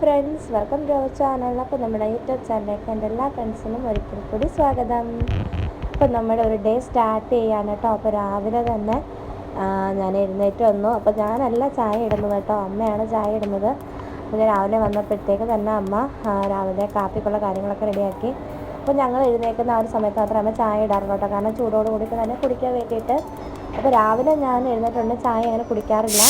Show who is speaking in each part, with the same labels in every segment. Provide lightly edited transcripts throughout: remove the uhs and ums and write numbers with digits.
Speaker 1: Friends, welcome to our channel. അപ്പോൾ നമ്മുടെ YouTube ചാനലിലേക്ക് എൻ്റെ എല്ലാ ഫ്രണ്ട്സിനും ഒരിക്കൽ കൂടി സ്വാഗതം. അപ്പോൾ നമ്മുടെ ഒരു ഡേ സ്റ്റാർട്ട് ചെയ്യാണ് കേട്ടോ. അപ്പോൾ രാവിലെ തന്നെ ഞാൻ എഴുന്നേറ്റ് വന്നു. അപ്പോൾ ഞാനല്ല ചായ ഇടുന്നത് കേട്ടോ, അമ്മയാണ് ചായ ഇടുന്നത്. അപ്പോൾ രാവിലെ വന്നപ്പോഴത്തേക്ക് തന്നെ അമ്മ രാവിലെ കാപ്പിക്കുള്ള കാര്യങ്ങളൊക്കെ റെഡിയാക്കി. അപ്പോൾ ഞങ്ങൾ എഴുന്നേൽക്കുന്ന ആ ഒരു സമയത്ത് മാത്രമേ അമ്മ ചായ ഇടാറുള്ളൂ കേട്ടോ, കാരണം ചൂടോട് കൂടി തന്നെ കുടിക്കാൻ വേണ്ടിയിട്ട്. അപ്പോൾ രാവിലെ ഞാൻ എഴുന്നേറ്റുണ്ടെങ്കിൽ ചായ അങ്ങനെ കുടിക്കാറില്ല.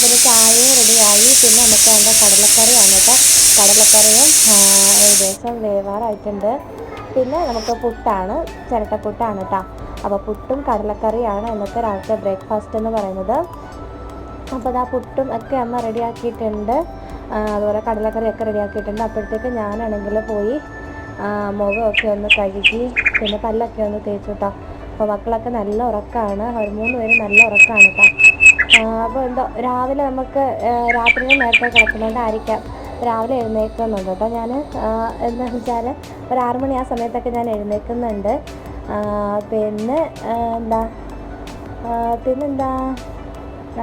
Speaker 1: പിന്നെ ചായയും റെഡിയായി. പിന്നെ നമുക്ക് അതിൻ്റെ കടലക്കറിയാണ് കേട്ടോ. കടലക്കറിയും ഏകദേശം വേവാറായിട്ടുണ്ട്. പിന്നെ നമുക്ക് പുട്ടാണ്, ചിരട്ടപ്പുട്ടാണ് കേട്ടോ. അപ്പോൾ പുട്ടും കടലക്കറിയാണ് ഇന്നത്തെ രാവിലത്തെ ബ്രേക്ക്ഫാസ്റ്റ് എന്ന് പറയുന്നത്. അപ്പോൾ ആ പുട്ടും ഒക്കെ അമ്മ റെഡിയാക്കിയിട്ടുണ്ട്, അതുപോലെ കടലക്കറിയൊക്കെ റെഡിയാക്കിയിട്ടുണ്ട്. അപ്പോഴത്തേക്ക് ഞാനാണെങ്കിൽ പോയി മുഖമൊക്കെ ഒന്ന് കഴുകി, പിന്നെ പല്ലൊക്കെ ഒന്ന് തേച്ചു കേട്ടോ. അപ്പോൾ മക്കളൊക്കെ നല്ല ഉറക്കമാണ്, അവർ 3 പേരും നല്ല ഉറക്കമാണ് കേട്ടോ. അപ്പോൾ എന്തോ രാവിലെ നമുക്ക് രാത്രിയിൽ നേരത്തെ കിടക്കുന്നതുകൊണ്ടായിരിക്കാം രാവിലെ എഴുന്നേൽക്കുന്നുണ്ട് കേട്ടോ. ഞാൻ എന്താണെന്ന് വെച്ചാൽ ഒരു 6 മണി ആ സമയത്തൊക്കെ ഞാൻ എഴുന്നേൽക്കുന്നുണ്ട്. പിന്നെന്താ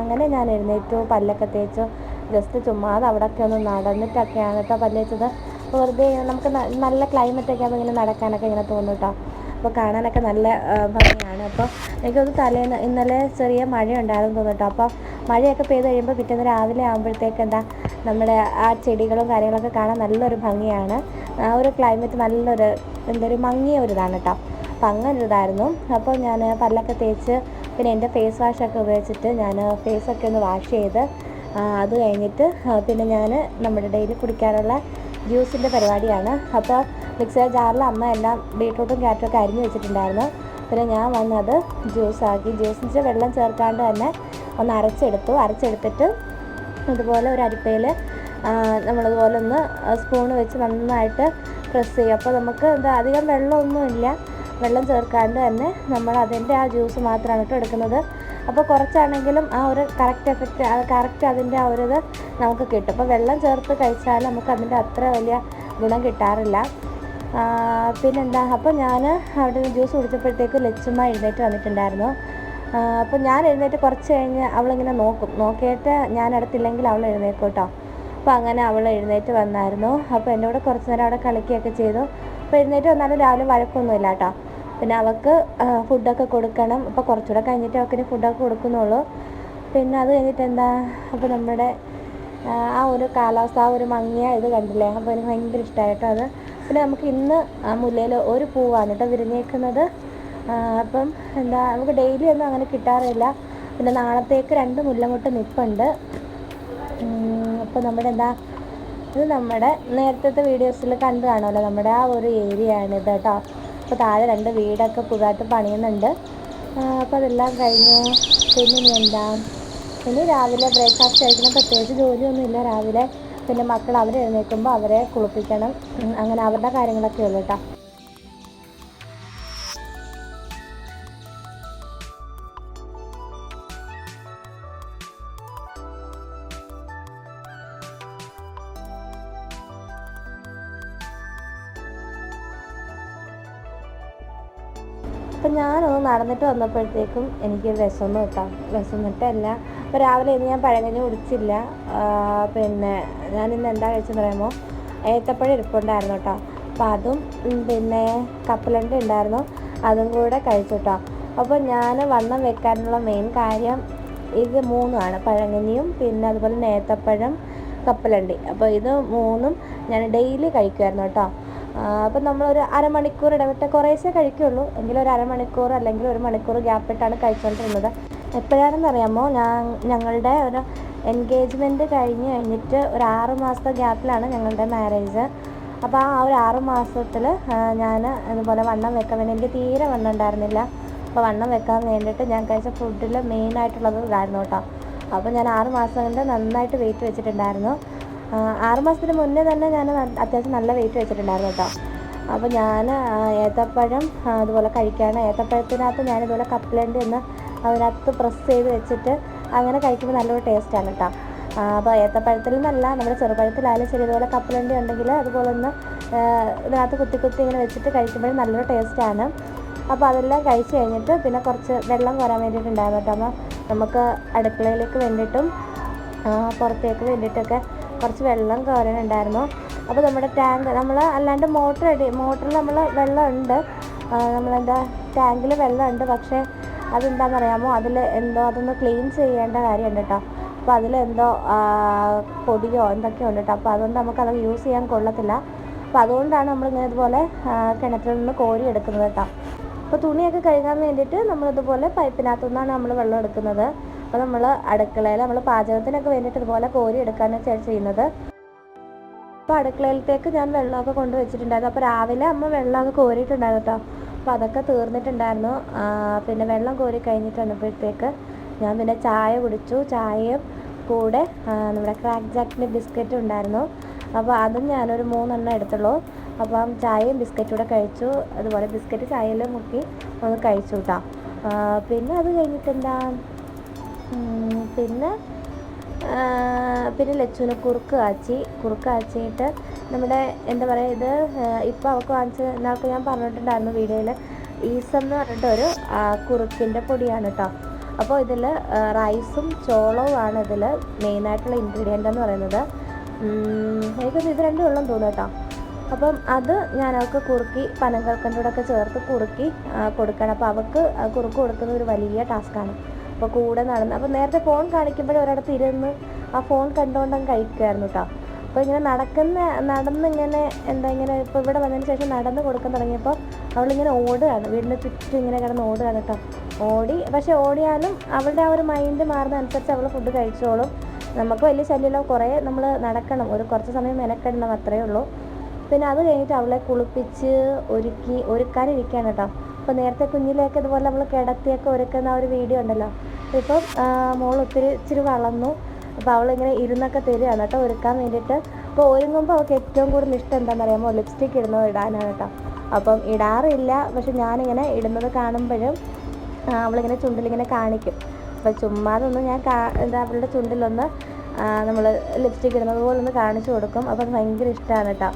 Speaker 1: അങ്ങനെ ഞാൻ എഴുന്നേറ്റു, പല്ലൊക്കെ തേച്ചു, ജസ്റ്റ് ചുമ്മാതെ അവിടെയൊക്കെ ഒന്ന് നടന്നിട്ടൊക്കെയാണ് കേട്ടോ പല്ല് തേച്ചത്. വെറുതെ നമുക്ക് നല്ല ക്ലൈമറ്റൊക്കെ ആകുമ്പോൾ ഇങ്ങനെ നടക്കാനൊക്കെ ഇങ്ങനെ തോന്നും കേട്ടോ. അപ്പോൾ കാണാനൊക്കെ നല്ല ഭംഗിയാണ്. അപ്പോൾ എനിക്കൊന്ന് ഇന്നലെ ചെറിയ മഴ ഉണ്ടായിരുന്നു തോന്നുന്നു കേട്ടോ. അപ്പോൾ മഴയൊക്കെ പെയ്ത് കഴിയുമ്പോൾ പിറ്റേന്ന് രാവിലെ ആകുമ്പോഴത്തേക്ക് നമ്മുടെ ആ ചെടികളും കാര്യങ്ങളൊക്കെ കാണാൻ നല്ലൊരു ഭംഗിയാണ്. ആ ഒരു ക്ലൈമറ്റ് നല്ലൊരു മങ്ങിയ ഒരു ഇതാണ് കേട്ടോ. അപ്പം അങ്ങനെ ഇതായിരുന്നു. അപ്പോൾ ഞാൻ പല്ലൊക്കെ തേച്ച് പിന്നെ എൻ്റെ ഫേസ് വാഷൊക്കെ ഉപയോഗിച്ചിട്ട് ഞാൻ ഫേസൊക്കെ ഒന്ന് വാഷ് ചെയ്ത് അത് കഴിഞ്ഞിട്ട് പിന്നെ ഞാൻ നമ്മുടെ ഡെയിലി കുടിക്കാനുള്ള ജ്യൂസിൻ്റെ പരിപാടിയാണ്. അപ്പോൾ മിക്സർ ജാറിൽ അമ്മ എല്ലാം ബീട്രൂട്ടും ക്യാരറ്റൊക്കെ അരിഞ്ഞ് വെച്ചിട്ടുണ്ടായിരുന്നു. പിന്നെ ഞാൻ വന്നത് ജ്യൂസാക്കി. ജ്യൂസിൻ്റെ വെള്ളം ചേർക്കാണ്ട് തന്നെ ഒന്ന് അരച്ചെടുത്തിട്ട് ഇതുപോലെ ഒരു അരിപ്പയിൽ നമ്മളിതുപോലെ ഒന്ന് സ്പൂണ് വെച്ച് നന്നായിട്ട് പ്രസ് ചെയ്യും. അപ്പോൾ നമുക്ക് അധികം വെള്ളമൊന്നുമില്ല, വെള്ളം ചേർക്കാണ്ട് തന്നെ നമ്മൾ അതിൻ്റെ ആ ജ്യൂസ് മാത്രമാണ് കേട്ടോ എടുക്കുന്നത്. അപ്പോൾ കുറച്ചാണെങ്കിലും ആ ഒരു കറക്റ്റ് അതിൻ്റെ ആ ഒരു ഇത് നമുക്ക് കിട്ടും. അപ്പോൾ വെള്ളം ചേർത്ത് കഴിച്ചാൽ നമുക്ക് അതിൻ്റെ അത്ര വലിയ ഗുണം കിട്ടാറില്ല. പിന്നെന്താ, അപ്പോൾ ഞാൻ അവിടെ നിന്ന് ജ്യൂസ് കുടിച്ചപ്പോഴത്തേക്ക് ലച്ചുമ്മ എഴുന്നേറ്റ് വന്നിട്ടുണ്ടായിരുന്നു. അപ്പോൾ ഞാൻ എഴുന്നേറ്റ് കുറച്ച് കഴിഞ്ഞ് അവളിങ്ങനെ നോക്കിയിട്ട് ഞാൻ അടുത്തില്ലെങ്കിൽ അവൾ എഴുന്നേക്കും കേട്ടോ. അപ്പോൾ അങ്ങനെ അവൾ എഴുന്നേറ്റ് വന്നായിരുന്നു. അപ്പോൾ എൻ്റെ കൂടെ കുറച്ച് നേരം അവിടെ കളിക്കുകയൊക്കെ ചെയ്തു. അപ്പോൾ എഴുന്നേറ്റ് വന്നാലും രാവിലെ വഴക്കൊന്നുമില്ല കേട്ടോ. പിന്നെ അവൾക്ക് ഫുഡൊക്കെ കൊടുക്കണം. അപ്പോൾ കുറച്ചുകൂടെ കഴിഞ്ഞിട്ട് അവൾക്ക് ഫുഡൊക്കെ കൊടുക്കുന്നുള്ളൂ. പിന്നെ അത് കഴിഞ്ഞിട്ട് അപ്പോൾ നമ്മുടെ ആ ഒരു കാലാവസ്ഥ, ആ ഒരു മങ്ങിയ ഇത് കണ്ടില്ലേ, അപ്പോൾ എനിക്ക് ഭയങ്കര ഇഷ്ടമായിട്ടോ അത്. പിന്നെ നമുക്ക് ഇന്ന് മുല്ലയിൽ ഒരു പൂവാണ് കേട്ടോ വിരിഞ്ഞേക്കുന്നത്. അപ്പം നമുക്ക് ഡെയിലി ഒന്നും അങ്ങനെ കിട്ടാറില്ല. പിന്നെ നാളത്തേക്ക് 2 മുല്ലമൊട്ട് നിൽപ്പുണ്ട്. അപ്പോൾ നമ്മുടെ ഇത് നമ്മുടെ നേരത്തെ വീഡിയോസിൽ കണ്ടു കാണുമല്ലോ, നമ്മുടെ ആ ഒരു ഏരിയയാണിത് കേട്ടോ. അപ്പോൾ താഴെ 2 വീടൊക്കെ പുതുതായിട്ട് പണിയുന്നുണ്ട്. അപ്പോൾ അതെല്ലാം കഴിഞ്ഞു. പിന്നെ ഇനി രാവിലെ ബ്രേക്ക്ഫാസ്റ്റ് കഴിക്കണം. പ്രത്യേകിച്ച് ജോലിയൊന്നുമില്ല രാവിലെ. പിന്നെ മക്കൾ എഴുന്നേൽക്കുമ്പോൾ അവരെ കുളിപ്പിക്കണം, അങ്ങനെ അവരുടെ കാര്യങ്ങളൊക്കെ ഉള്ളൂ കേട്ടോ. അപ്പം ഞാനൊന്ന് നടന്നിട്ട് വന്നപ്പോഴത്തേക്കും എനിക്ക് വിശന്നിട്ടല്ല. അപ്പോൾ രാവിലെ ഇന്ന് ഞാൻ പഴങ്കഞ്ഞി കുടിച്ചില്ല. പിന്നെ ഞാനിന്ന് എന്താ കഴിച്ചെന്ന് പറയുമ്പോൾ ഏത്തപ്പഴം ഇരിപ്പുണ്ടായിരുന്നു കേട്ടോ. അപ്പോൾ അതും പിന്നെ കപ്പലണ്ടി ഉണ്ടായിരുന്നു, അതും കൂടെ കഴിച്ചു കേട്ടോ. അപ്പോൾ ഞാൻ വണ്ണം വെക്കാനുള്ള മെയിൻ കാര്യം ഇത് 3 പഴങ്കഞ്ഞിയും പിന്നെ അതുപോലെ ഏത്തപ്പഴം, കപ്പലണ്ടി. അപ്പോൾ ഇത് 3 ഞാൻ ഡെയിലി കഴിക്കുമായിരുന്നു കേട്ടോ. അപ്പം നമ്മളൊരു അരമണിക്കൂർ ഇടവിട്ട് കുറേശ്ശേ കഴിക്കുള്ളൂ, എങ്കിലും ഒരു അരമണിക്കൂർ അല്ലെങ്കിൽ 1 മണിക്കൂർ ഗ്യാപ്പിട്ടാണ് കഴിച്ചുകൊണ്ടിരുന്നത്. എപ്പോഴാണെന്ന് അറിയാമോ, ഞങ്ങളുടെ ഒരു എൻഗേജ്മെൻറ്റ് കഴിഞ്ഞിട്ട് ഒരു 6 മാസത്തെ ഗ്യാപ്പിലാണ് ഞങ്ങളുടെ മാരേജ്. അപ്പോൾ ആ ഒരു 6 മാസത്തിൽ ഞാൻ അതുപോലെ വണ്ണം വെക്കാൻ വേണ്ടി, എനിക്ക് തീരെ വണ്ണം ഉണ്ടായിരുന്നില്ല. അപ്പോൾ വണ്ണം വെക്കാൻ വേണ്ടിയിട്ട് ഞാൻ കഴിച്ച ഫുഡിൽ മെയിനായിട്ടുള്ളത് ഇതായിരുന്നു കേട്ടോ. അപ്പോൾ ഞാൻ 6 മാസം കൊണ്ട് നന്നായിട്ട് വെയിറ്റ് വെച്ചിട്ടുണ്ടായിരുന്നു. 6 മാസത്തിന് മുന്നേ തന്നെ ഞാൻ അത്യാവശ്യം നല്ല വെയിറ്റ് വെച്ചിട്ടുണ്ടായിരുന്നു കേട്ടോ. അപ്പോൾ ഞാൻ ഏത്തപ്പഴം അതുപോലെ കഴിക്കുകയാണ്. ഏത്തപ്പഴത്തിനകത്ത് ഞാനിതുപോലെ കപ്പലണ്ടി ഒന്ന് അതിനകത്ത് പ്രസ് ചെയ്ത് വെച്ചിട്ട് അങ്ങനെ കഴിക്കുമ്പോൾ നല്ലൊരു ടേസ്റ്റാണ് കേട്ടോ. അപ്പോൾ ഏത്തപ്പഴത്തിൽ നിന്നല്ല, നമ്മുടെ ചെറുപഴത്തിലായാലും ശരി, ഇതുപോലെ കപ്പലണ്ടി ഉണ്ടെങ്കിൽ അതുപോലെ ഒന്ന് ഇതിനകത്ത് കുത്തി ഇങ്ങനെ വെച്ചിട്ട് കഴിക്കുമ്പോൾ നല്ലൊരു ടേസ്റ്റാണ്. അപ്പോൾ അതെല്ലാം കഴിച്ച് കഴിഞ്ഞിട്ട് പിന്നെ കുറച്ച് വെള്ളം കോരാൻ വേണ്ടിയിട്ടുണ്ടായിരുന്നു കേട്ടോ. അപ്പോൾ നമുക്ക് അടുക്കളയിലേക്ക് വേണ്ടിയിട്ടും പുറത്തേക്ക് വേണ്ടിയിട്ടൊക്കെ കുറച്ച് വെള്ളം കോരാനുണ്ടായിരുന്നു. അപ്പോൾ നമ്മുടെ ടാങ്ക് നമ്മൾ അല്ലാണ്ട് മോട്ടറിൽ നമ്മൾ വെള്ളമുണ്ട്, നമ്മളെന്താ ടാങ്കിൽ വെള്ളമുണ്ട്. പക്ഷേ അതെന്താണെന്ന് അറിയാമോ, അതിൽ എന്തോ അതൊന്ന് ക്ലീൻ ചെയ്യേണ്ട കാര്യമുണ്ട് കേട്ടോ. അപ്പോൾ അതിലെന്തോ പൊടിയോ എന്തൊക്കെയോ ഉണ്ട് കേട്ടോ. അപ്പോൾ അതുകൊണ്ട് നമുക്കത് യൂസ് ചെയ്യാൻ കൊള്ളത്തില്ല. അപ്പോൾ അതുകൊണ്ടാണ് നമ്മളിങ്ങനെ ഇതുപോലെ കിണറ്റിൽ നിന്ന് കോരി എടുക്കുന്നത് കേട്ടോ. അപ്പോൾ തുണിയൊക്കെ കഴുകാൻ വേണ്ടിയിട്ട് നമ്മളിതുപോലെ പൈപ്പിനകത്തു നിന്നാണ് നമ്മൾ വെള്ളം എടുക്കുന്നത്. അപ്പോൾ നമ്മൾ അടുക്കളയിൽ നമ്മൾ പാചകത്തിനൊക്കെ വേണ്ടിയിട്ട് ഇതുപോലെ കോരി എടുക്കാനാണ് ചെയ്യുന്നത്. അപ്പോൾ അടുക്കളയിലത്തേക്ക് ഞാൻ വെള്ളമൊക്കെ കൊണ്ട് വെച്ചിട്ടുണ്ടായിരുന്നു. അപ്പോൾ രാവിലെ അമ്മ വെള്ളമൊക്കെ കോരിയിട്ടുണ്ടായിരുന്നു കേട്ടോ. അപ്പോൾ അതൊക്കെ തീർന്നിട്ടുണ്ടായിരുന്നു. പിന്നെ വെള്ളം കോരി കഴിഞ്ഞിട്ട് വന്നപ്പോഴത്തേക്ക് ഞാൻ പിന്നെ ചായ കുടിച്ചു. ചായയും കൂടെ നമ്മുടെ ക്രാക്ക് ജാക്കിൻ്റെ ബിസ്ക്കറ്റും ഉണ്ടായിരുന്നു. അപ്പോൾ അതും ഞാനൊരു 3 എണ്ണം എടുത്തുള്ളൂ. അപ്പം ചായയും ബിസ്ക്കറ്റും കൂടെ കഴിച്ചു. അതുപോലെ ബിസ്ക്കറ്റ് ചായയിൽ മുക്കി ഒന്ന് കഴിച്ചു കേട്ടോ. പിന്നെ അത് കഴിഞ്ഞിട്ടെന്താ, പിന്നെ ലച്ചുവിന് കുറുക്ക് കാച്ചിയിട്ട് നമ്മുടെ എന്താ പറയുക, ഇത് ഇപ്പോൾ അവൾക്ക് വാങ്ങിച്ച എന്നാൾക്ക് ഞാൻ പറഞ്ഞിട്ടുണ്ടായിരുന്നു വീഡിയോയിൽ, ഈസം എന്ന് പറഞ്ഞിട്ടൊരു കുറുക്കിൻ്റെ പൊടിയാണ് കേട്ടോ. അപ്പോൾ ഇതിൽ റൈസും ചോളവുമാണ് ഇതിൽ മെയിനായിട്ടുള്ള ഇൻഗ്രീഡിയൻ്റ് എന്ന് പറയുന്നത്. എനിക്കൊന്ന് ഇത് രണ്ടും ഉള്ളെന്ന് തോന്നുന്നു കേട്ടോ. അപ്പം അത് ഞാൻ അവൾക്ക് കുറുക്കി പനങ്കൽക്കണ്ടോടൊക്കെ ചേർത്ത് കുറുക്കി കൊടുക്കണം. അപ്പോൾ അവൾക്ക് കുറുക്ക് കൊടുക്കുന്നത് ഒരു വലിയ ടാസ്ക്കാണ്. അപ്പോൾ കൂടെ നടന്ന്, അപ്പോൾ നേരത്തെ ഫോൺ കാണിക്കുമ്പോഴേ ഒരിടത്ത് ഇരുന്ന് ആ ഫോൺ കണ്ടുകൊണ്ടങ്ങ് കഴിക്കുമായിരുന്നു കേട്ടോ. അപ്പോൾ ഇങ്ങനെ നടന്നിങ്ങനെ ഇങ്ങനെ ഇപ്പോൾ ഇവിടെ വന്നതിന് ശേഷം നടന്ന് കൊടുക്കാൻ തുടങ്ങിയപ്പോൾ അവളിങ്ങനെ ഓടുകയാണ്, വീടിന് ചുറ്റും ഇങ്ങനെ കിടന്ന് ഓടുകയാണ് കേട്ടോ. പക്ഷേ ഓടിയാലും അവളുടെ ആ ഒരു മൈൻഡ് മാറുന്നതനുസരിച്ച് അവൾ ഫുഡ് കഴിച്ചോളും. നമുക്ക് വലിയ ശല്യമല്ലോ, കുറേ നമ്മൾ നടക്കണം, കുറച്ച് സമയം മെനക്കെടണം, അത്രയേ ഉള്ളൂ. പിന്നെ അത് കഴിഞ്ഞിട്ട് അവളെ കുളിപ്പിച്ച് ഒരുക്കാനിരിക്കുകയാണ് കേട്ടോ. അപ്പോൾ നേരത്തെ കുഞ്ഞിലേക്ക് ഇതുപോലെ നമ്മൾ കിടത്തിയൊക്കെ ഒരുക്കുന്ന ഒരു വീഡിയോ ഉണ്ടല്ലോ. ഇപ്പം മോൾ ഇച്ചിരി വളർന്നു. അപ്പോൾ അവളിങ്ങനെ ഇരുന്നൊക്കെ തരികയാണ് കേട്ടോ ഒരുക്കാൻ വേണ്ടിയിട്ട്. അപ്പോൾ ഒരുങ്ങുമ്പോൾ അവൾക്ക് ഏറ്റവും കൂടുതൽ ഇഷ്ടം എന്താണെന്ന് അറിയാമോ, ലിപ്സ്റ്റിക്ക് ഇടുന്നത് ഇടാനാണ് കേട്ടോ. അപ്പം ഇടാറില്ല, പക്ഷെ ഞാനിങ്ങനെ ഇടുന്നത് കാണുമ്പോഴും അവളിങ്ങനെ ചുണ്ടിലിങ്ങനെ കാണിക്കും. അപ്പോൾ ചുമ്മാതൊന്ന് ഞാൻ അവളുടെ ചുണ്ടിലൊന്ന് നമ്മൾ ലിപ്സ്റ്റിക്ക് ഇടുന്നത് പോലെ ഒന്ന് കാണിച്ചു കൊടുക്കും. അപ്പോൾ അത് ഭയങ്കര ഇഷ്ടമാണ് കേട്ടോ.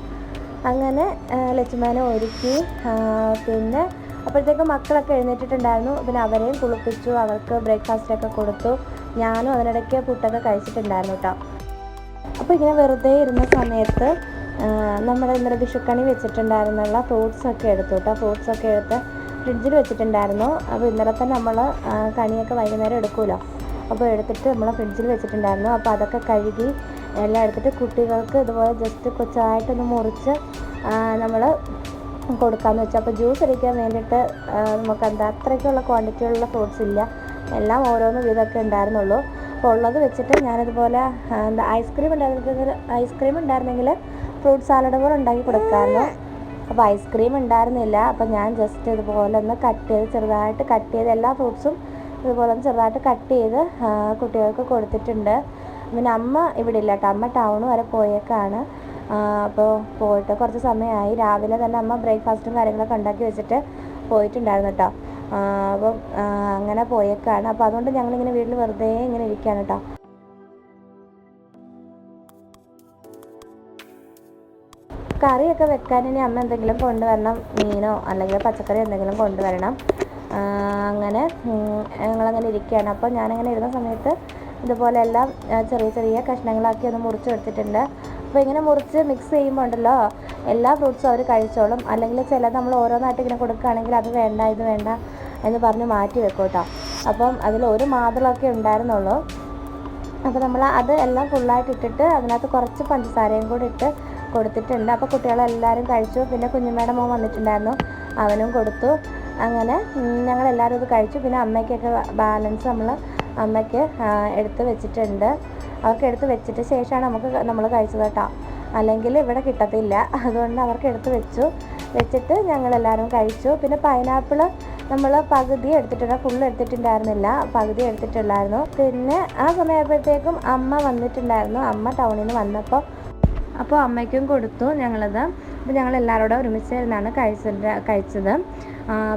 Speaker 1: അങ്ങനെ ലച്ചുമാനെ ഒരുക്കി. പിന്നെ അപ്പോഴത്തേക്കും മക്കളൊക്കെ എഴുന്നേറ്റിട്ടുണ്ടായിരുന്നു. പിന്നെ അവരെയും കുളിപ്പിച്ചു, അവർക്ക് ബ്രേക്ക്ഫാസ്റ്റൊക്കെ കൊടുത്തു. ഞാനും അതിനിടയ്ക്ക് പുട്ടൊക്കെ കഴിച്ചിട്ടുണ്ടായിരുന്നു കേട്ടോ. അപ്പോൾ ഇങ്ങനെ വെറുതെ ഇരുന്ന സമയത്ത് നമ്മുടെ ഇന്നലെ വിഷുക്കണി വെച്ചിട്ടുണ്ടായിരുന്നുള്ള ഫ്രൂട്ട്സൊക്കെ എടുത്തു കേട്ടോ. ഫ്രൂട്ട്സൊക്കെ എടുത്ത് ഫ്രിഡ്ജിൽ വെച്ചിട്ടുണ്ടായിരുന്നു. അപ്പോൾ ഇന്നലെ തന്നെ നമ്മൾ കണിയൊക്കെ വൈകുന്നേരം എടുക്കുമല്ലോ, അപ്പോൾ എടുത്തിട്ട് നമ്മൾ ഫ്രിഡ്ജിൽ വെച്ചിട്ടുണ്ടായിരുന്നു. അപ്പോൾ അതൊക്കെ കഴുകി എല്ലാം എടുത്തിട്ട് കുട്ടികൾക്ക് ഇതുപോലെ ജസ്റ്റ് കൊച്ചായിട്ടൊന്ന് മുറിച്ച് നമ്മൾ കൊടുക്കാമെന്ന് വെച്ചാൽ. അപ്പോൾ ജ്യൂസ് അടിക്കാൻ വേണ്ടിയിട്ട് നമുക്ക് അത്രയ്ക്കുള്ള ക്വാണ്ടിറ്റിയുള്ള ഫ്രൂട്ട്സ് ഇല്ല, എല്ലാം ഓരോന്ന് വീതമൊക്കെ ഉണ്ടായിരുന്നുള്ളൂ. അപ്പോൾ ഉള്ളത് വെച്ചിട്ട് ഞാനിതുപോലെ ഐസ്ക്രീം ഉണ്ടായിരുന്നെങ്കിൽ ഫ്രൂട്ട് സാലഡ് പോലെ ഉണ്ടാക്കി കൊടുക്കാമായിരുന്നു. അപ്പോൾ ഐസ്ക്രീം ഉണ്ടായിരുന്നില്ല. അപ്പോൾ ഞാൻ ജസ്റ്റ് ഇതുപോലെ ഒന്ന് ചെറുതായിട്ട് കട്ട് ചെയ്ത് എല്ലാ ഫ്രൂട്ട്സും ഇതുപോലെ ഒന്ന് ചെറുതായിട്ട് കട്ട് ചെയ്ത് കുട്ടികൾക്ക് കൊടുത്തിട്ടുണ്ട്. പിന്നെ അമ്മ ഇവിടെ ഇല്ല കേട്ടോ, അമ്മ ടൗൺ വരെ പോയേക്കാണ്. അപ്പോൾ പോയിട്ട് കുറച്ച് സമയമായി. രാവിലെ തന്നെ അമ്മ ബ്രേക്ക്ഫാസ്റ്റും കാര്യങ്ങളൊക്കെ ഉണ്ടാക്കി വെച്ചിട്ട് പോയിട്ടുണ്ടായിരുന്നു കേട്ടോ. അപ്പം അങ്ങനെ പോയേക്കാണ്. അപ്പോൾ അതുകൊണ്ട് ഞങ്ങളിങ്ങനെ വീട്ടിൽ വെറുതെ ഇങ്ങനെ ഇരിക്കുകയാണ് കേട്ടോ. കറിയൊക്കെ വെക്കാൻ ഇനി അമ്മ എന്തെങ്കിലും കൊണ്ടുവരണം, മീനോ അല്ലെങ്കിൽ പച്ചക്കറി എന്തെങ്കിലും കൊണ്ടുവരണം. അങ്ങനെ ഞങ്ങളങ്ങനെ ഇരിക്കുകയാണ്. അപ്പോൾ ഞാനങ്ങനെ ഇരുന്ന സമയത്ത് ഇതുപോലെ എല്ലാം ചെറിയ ചെറിയ കഷ്ണങ്ങളാക്കി ഒന്ന് മുറിച്ചെടുത്തിട്ടുണ്ട്. അപ്പോൾ ഇങ്ങനെ മുറിച്ച് മിക്സ് ചെയ്യുമ്പോൾ ഉണ്ടല്ലോ എല്ലാ ഫ്രൂട്ട്സും അവർ കഴിച്ചോളും. അല്ലെങ്കിൽ ചിലത് നമ്മൾ ഓരോന്നായിട്ട് ഇങ്ങനെ കൊടുക്കുകയാണെങ്കിൽ അത് വേണ്ട ഇത് വേണ്ട എന്ന് പറഞ്ഞ് മാറ്റി വെക്കും കേട്ടോ. അപ്പം അതിൽ ഒരു മാതളമൊക്കെ ഉണ്ടായിരുന്നുള്ളൂ. അപ്പോൾ നമ്മൾ അത് എല്ലാം ഫുള്ളായിട്ട് ഇട്ടിട്ട് അതിനകത്ത് കുറച്ച് പഞ്ചസാരയും കൂടി ഇട്ട് കൊടുത്തിട്ടുണ്ട്. അപ്പോൾ കുട്ടികളെല്ലാവരും കഴിച്ചു. പിന്നെ കുഞ്ഞുമ്മയുടെ മോൻ വന്നിട്ടുണ്ടായിരുന്നു, അവനും കൊടുത്തു. അങ്ങനെ ഞങ്ങളെല്ലാവരും ഇത് കഴിച്ചു. പിന്നെ അമ്മയ്ക്കൊക്കെ ബാലൻസ് അമ്മയ്ക്ക് എടുത്ത് വെച്ചിട്ടുണ്ട്. അവർക്ക് എടുത്ത് വെച്ചിട്ട് ശേഷമാണ് നമ്മൾ കഴിച്ചത് കേട്ടോ. അല്ലെങ്കിൽ ഇവിടെ കിട്ടത്തില്ല, അതുകൊണ്ട് അവർക്ക് എടുത്ത് വെച്ചിട്ട് ഞങ്ങളെല്ലാവരും കഴിച്ചു. പിന്നെ പൈനാപ്പിൾ നമ്മൾ പകുതി എടുത്തിട്ടുണ്ട്, ഫുള്ള് എടുത്തിട്ടുണ്ടായിരുന്നില്ല, പകുതി എടുത്തിട്ടുണ്ടായിരുന്നു. പിന്നെ ആ സമയമായപ്പോഴത്തേക്കും അമ്മ വന്നിട്ടുണ്ടായിരുന്നു. അമ്മ ടൗണിൽ നിന്ന് വന്നപ്പോൾ അമ്മയ്ക്കും കൊടുത്തു ഞങ്ങളത്. അപ്പോൾ ഞങ്ങളെല്ലാവരോടും ഒരുമിച്ചിരുന്നാണ് കഴിച്ചത്.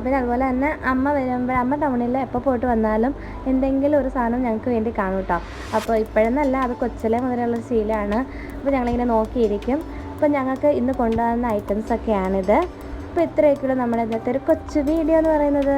Speaker 1: പിന്നെ അതുപോലെ തന്നെ അമ്മ ടൗണിൽ എപ്പോൾ പോയിട്ട് വന്നാലും എന്തെങ്കിലും ഒരു സാധനം ഞങ്ങൾക്ക് വേണ്ടി കാണും കേട്ടോ. അപ്പോൾ ഇപ്പോഴെന്നല്ല, അത് കൊച്ചിലെ മുതലുള്ളൊരു ശീലമാണ്. അപ്പോൾ ഞങ്ങളിങ്ങനെ നോക്കിയിരിക്കും. അപ്പോൾ ഞങ്ങൾക്ക് ഇന്ന് കൊണ്ടുവന്ന ഐറ്റംസൊക്കെയാണിത്. അപ്പോൾ ഇത്രയൊക്കെയുള്ള നമ്മുടെ ഇന്നത്തെ ഒരു കൊച്ചു വീഡിയോ എന്ന് പറയുന്നത്.